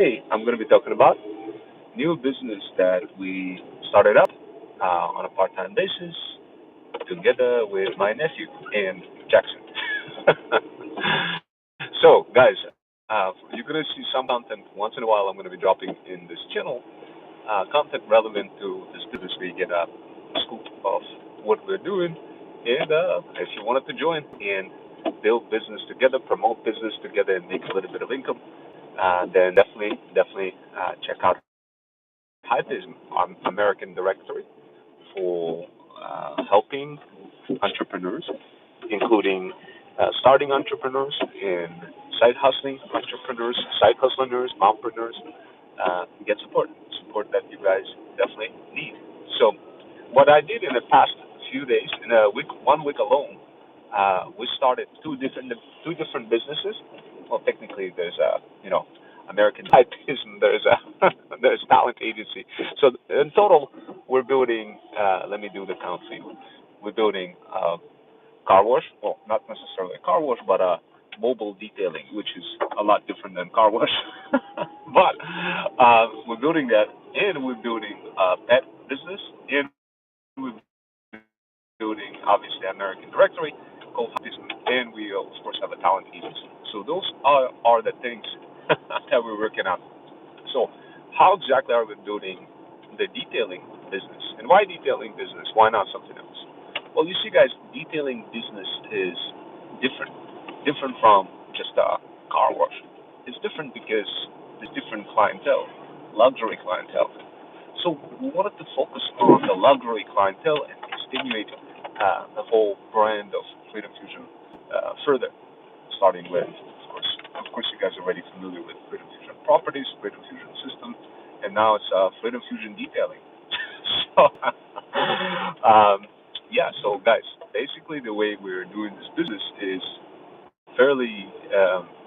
Today, I'm going to be talking about new business that we started up on a part-time basis together with my nephew and Jackson. So, guys, you're going to see some content once in a while. I'm going to be dropping in this channel content relevant to this business. We get a scoop of what we're doing, and if you wanted to join and build business together, promote business together, and make a little bit of income, then definitely check out Hypeism, American directory for helping entrepreneurs, including starting entrepreneurs and side hustling entrepreneurs, side hustlers, mompreneurs, get support that you guys definitely need. So, what I did in the past few days, in a week, 1 week alone, we started two different businesses. Well, technically, there's American Typism. There's a there's talent agency. So in total, we're building. Let me do the count for you. We're building car wash. Well, not necessarily a car wash, but mobile detailing, which is a lot different than car wash. But we're building that, and we're building a pet business, and we're building obviously American directory, called Hypeism, and we of course have a talent agency. So those are the things that we're working on. So how exactly are we building the detailing business? And why detailing business? Why not something else? Well, you see, guys, detailing business is different, different from just a car wash. It's different because there's different clientele, luxury clientele. So we wanted to focus on the luxury clientele and stimulate the whole brand of Freedom Fusion further, starting with, of course, you guys are already familiar with Freedom Fusion Properties, Freedom Fusion System, and now it's Freedom Fusion Detailing. So, yeah, so guys, basically the way we're doing this business is fairly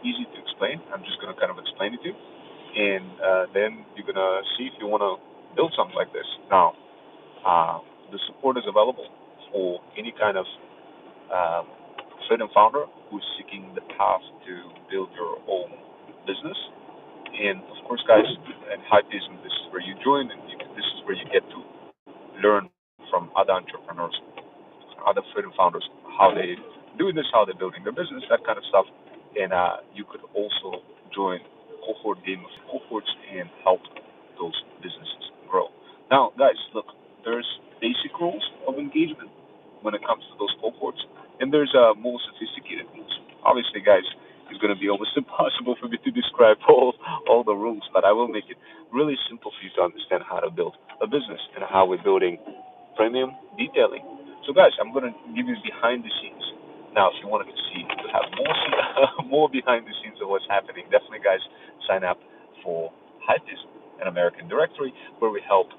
easy to explain. I'm just going to kind of explain it to you, and then you're going to see if you want to build something like this. Now, the support is available for any kind of um, freedom founder who's seeking the path to build your own business. And of course, guys, and Hypeism, this is where you join, and this is where you get to learn from other entrepreneurs, other freedom founders, how they doing this, how they're building their business, that kind of stuff. And you could also join the cohort game of cohorts and help those businesses grow. Now, guys, look, there's basic rules of engagement when it comes to those cohorts, and there's more sophisticated rules. Obviously, guys, it's going to be almost impossible for me to describe all the rules, but I will make it really simple for you to understand how to build a business and how we're building premium detailing. So, guys, I'm going to give you behind the scenes. Now, if you wanted to see to have more more behind the scenes of what's happening, definitely, guys, sign up for Hypeism, an American directory where we help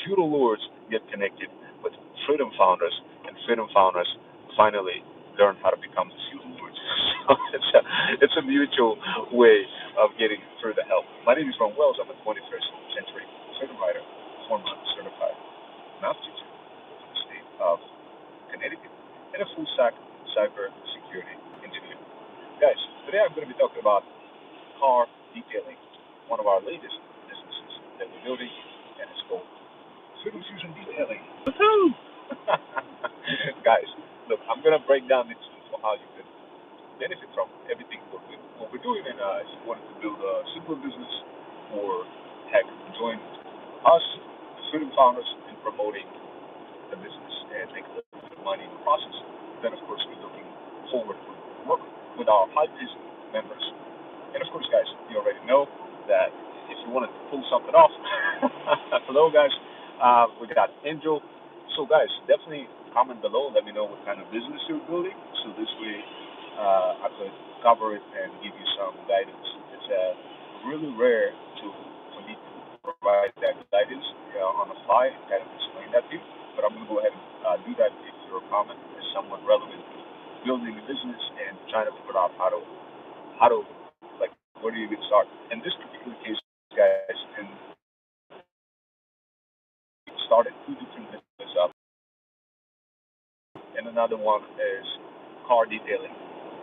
feudal lords get connected with freedom founders, and freedom founders finally learn how to become the feudal lords. So it's a mutual way of getting further help. My name is Ron Wells. I'm a 21st century freedom writer, former certified math teacher from the state of Connecticut, and a full stack cyber security engineer. Guys, today I'm going to be talking about car detailing, one of our latest businesses that we're building, and it's called Freedom Fusion Detailing. Woohoo! Guys, look, I'm going to break down the keys for how you can benefit from everything what we're doing. And if you wanted to build a simple business or heck, join us, the Freedom Founders, in promoting the business and make a little bit of money in the process, then of course we're looking forward to work with our Hypebeast members. And of course, guys, you already know that if you wanted to pull something off, hello, guys, we got Angel. So, guys, definitely comment below. Let me know what kind of business you're building. So this way, I could cover it and give you some guidance. It's really rare for me to provide that guidance on the fly and kind of explain that to you. But I'm going to go ahead and do that if your comment is somewhat relevant to building a business and trying to figure out how to like where do you get started. In this particular case, guys, and started two different businesses up, and another one is car detailing,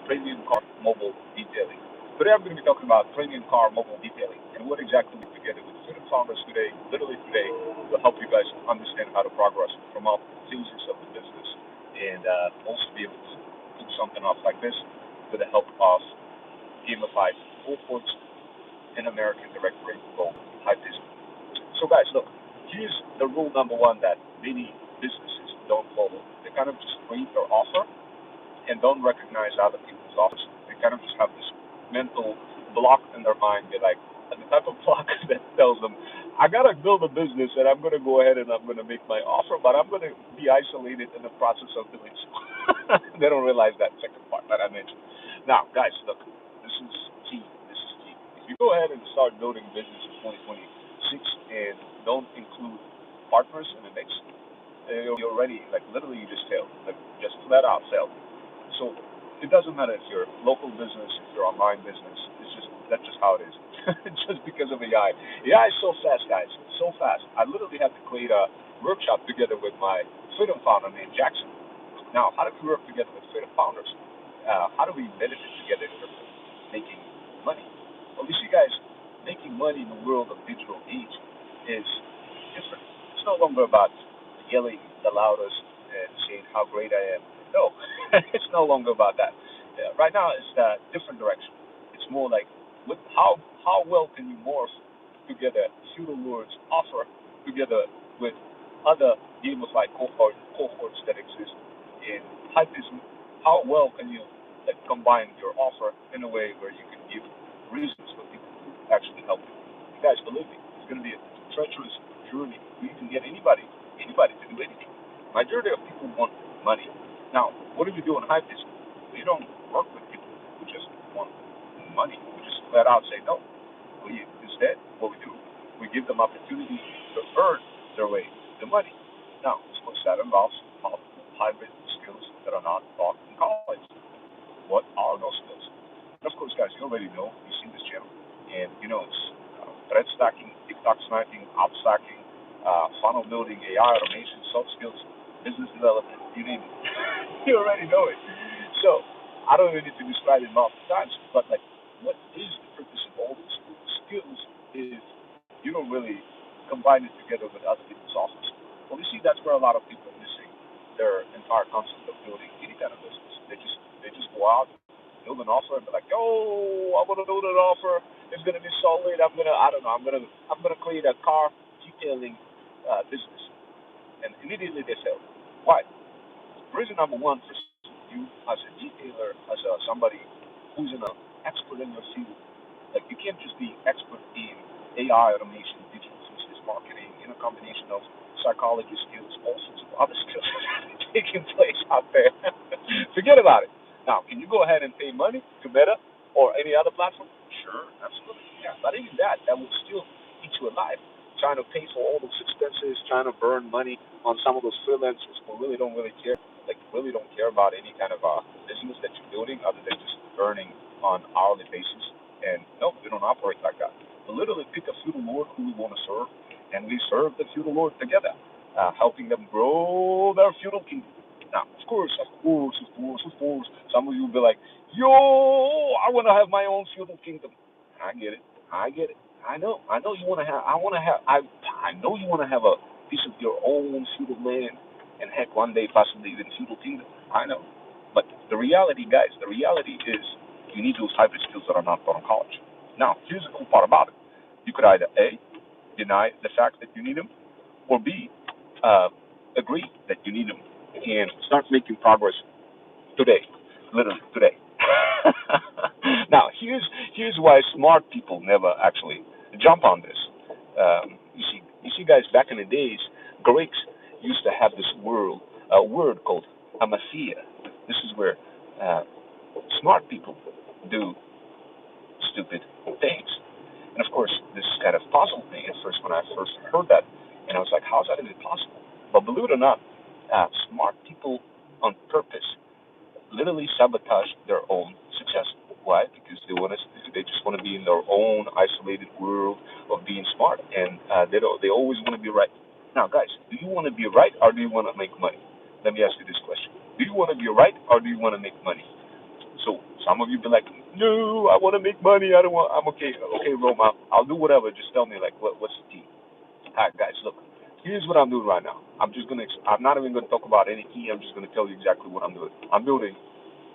premium car mobile detailing. Today I'm going to be talking about premium car mobile detailing and what exactly we together with Freedom Founders today, literally today, will help you guys understand how to progress from all phases of the business and also be able to do something off like this with the help of gamified cohorts and American direct rate goal high business. So guys, look, here's the rule number one that many businesses don't follow. They kind of just create their offer and don't recognize other people's offers. They kind of just have this mental block in their mind. They're like the type of block that tells them, I gotta build a business and I'm gonna go ahead and I'm gonna make my offer, but I'm gonna be isolated in the process of doing so. They don't realize that second part that I mentioned. Now, guys, look, this is key. This is key. If you go ahead and start building business in 2026 and don't include partners in the mix, you're already like literally you just failed, like just flat out failed. So it doesn't matter if you're local business, if you're online business. It's just that's just how it is. Just because of AI. AI is so fast, guys, so fast. I literally had to create a workshop together with my Freedom founder named Jackson. Now, how do we work together with Freedom founders? How do we benefit together in terms of making money? Well, you see, guys, making money in the world of digital age is different. It's no longer about yelling the loudest and saying how great I am. No, it's no longer about that. Right now, it's a different direction. It's more like how well can you morph together feudal lords offer together with other gamified cohorts that exist in hypism. How well can you like, combine your offer in a way where you can give reasons for people to actually help you? You guys, believe me, it's going to be a treacherous journey. You can get anybody to do anything. Majority of people want money. Now, what do we do in hypism? We don't work with people who just want money. We just flat out say no. Instead, what we do, we give them opportunity to earn their way to money. Now, of course, that involves hybrid skills that are not taught in college. What are those skills? And of course, guys, you already know, you've seen this channel, and you know it's thread stacking, TikTok sniping, op stacking, funnel building, AI automation, soft skills, business development, you name it. You already know it. So, I don't even need to describe it multiple times, but like, what is the purpose of all these skills is you don't really combine it together with other people's offers. Well, you see, that's where a lot of people are missing their entire concept of building any kind of business. They just go out, build an offer, and be like, oh, I'm gonna build an offer. It's gonna be solid. I'm gonna create a car detailing business, and immediately they fail. Why? Reason number one for you as a detailer, as somebody who's an expert in your field, like you can't just be expert in AI automation, digital business marketing, in a combination of psychology skills, all sorts of other skills taking place out there. Forget about it. Now, can you go ahead and pay money to Meta or any other platform? Sure, absolutely. Yeah, but even that would still eat you alive. Trying to pay for all those expenses, trying to burn money on some of those freelancers who really don't really care, like really don't care about any kind of business that you're building other than just earning on hourly basis. And no, we don't operate like that. We literally pick a feudal lord who we want to serve, and we serve the feudal lord together, helping them grow their feudal kingdom. Now, of course, some of you will be like, yo, I want to have my own feudal kingdom. I get it. I get it. I know you want to have. I know you want to have a piece of your own feudal land, and heck, one day possibly even feudal kingdom. I know, but the reality, guys, the reality is you need those hybrid skills that are not taught in college. Now, here's the cool part about it: you could either A, deny the fact that you need them, or B, agree that you need them and start making progress today, literally today. Now, here's why smart people never actually jump on this. You see, guys, back in the days, Greeks used to have this word called amathia. This is where smart people do stupid things. And of course, this kind of puzzled me at first when I first heard that, and I was like, how is that even possible? But believe it or not, smart people on purpose literally sabotage their own success. Why? Because they just want to be in their own isolated world of being smart, and they always want to be right. Now, guys, do you want to be right or do you want to make money? Let me ask you this question: do you want to be right or do you want to make money? So some of you be like, No, I want to make money. I don't want. I'm okay. Okay, Roma. I'll do whatever. Just tell me like what's the tea. All right, guys. Look, here's what I'm doing right now. I'm not even gonna talk about any key. I'm just gonna tell you exactly what I'm doing. I'm building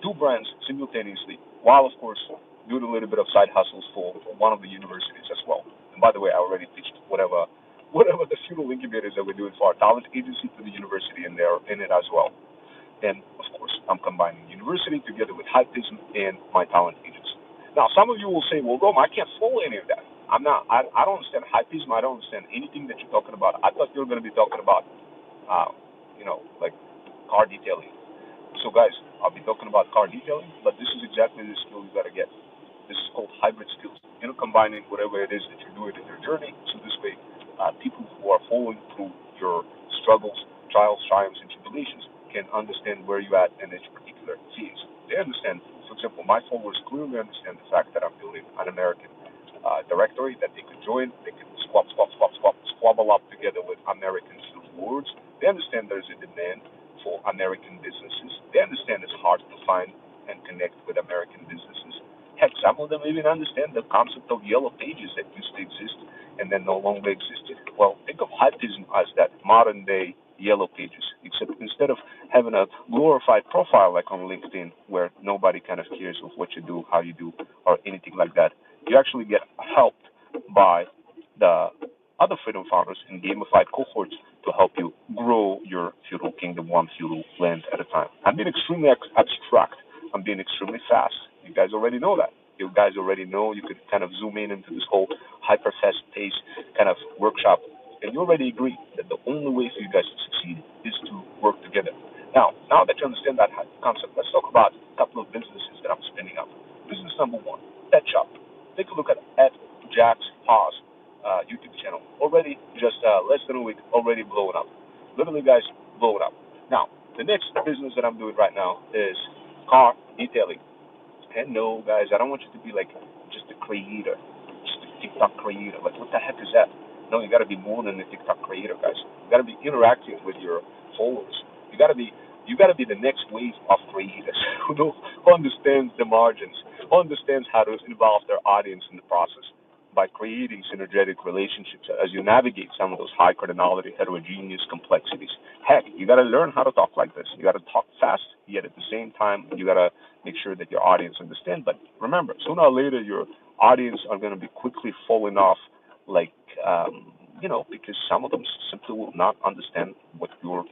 two brands simultaneously, while of course doing a little bit of side hustles for one of the universities as well. And by the way, I already pitched whatever the feudal incubators that we're doing for our talent agency to the university, and they're in it as well. And of course, I'm combining university together with hypeism and my talent agency. Now, some of you will say, well, Rome, I can't follow any of that. I'm not, I don't understand hypeism. I don't understand anything that you're talking about. I thought you were going to be talking about, like car detailing. So, guys, I'll be talking about car detailing, but this is exactly the skill you got to get. This is called hybrid skills. Combining whatever it is that you're doing in your journey. So this way, people who are following through your struggles, trials, triumphs, and tribulations can understand where you're at in each particular phase. They understand, for example, my followers clearly understand the fact that I'm building an American directory that they could join. They can squabble up together with American words. They understand there's a demand for American businesses. They understand it's hard to find and connect with American businesses. Heck, some of them even understand the concept of yellow pages that used to exist and then no longer existed. Well, think of hypeism as that modern day yellow pages, except instead of having a glorified profile like on LinkedIn where nobody kind of cares of what you do, how you do, or anything like that, you actually get helped by the other freedom founders in gamified cohorts to help you grow your feudal kingdom one feudal land at a time. I'm being extremely abstract. I'm being extremely fast. You guys already know that. You guys already know you could kind of zoom in into this whole hyper fast paced kind of workshop. And you already agree that the only way for you guys to succeed is to work together. Now that you understand that concept, let's talk about a couple of businesses that I'm spinning up. Business number one, Pet Shop. Take a look at Jack's Paws YouTube channel. Already just less than a week, already blowing up. Literally, guys, blowing up. Now, the next business that I'm doing right now is car detailing. And no, guys, I don't want you to be like just a creator, just a TikTok creator. Like, what the heck is that? No, you got to be more than a TikTok creator, guys. You got to be interactive with your followers. You got to be the next wave of creators who understands the margins, who understands how to involve their audience in the process by creating synergetic relationships as you navigate some of those high cardinality, heterogeneous complexities. Heck, you got to learn how to talk like this. You got to talk fast, yet at the same time, you got to make sure that your audience understands. But remember, sooner or later, your audience are going to be quickly falling off, like, because some of them simply will not understand what you're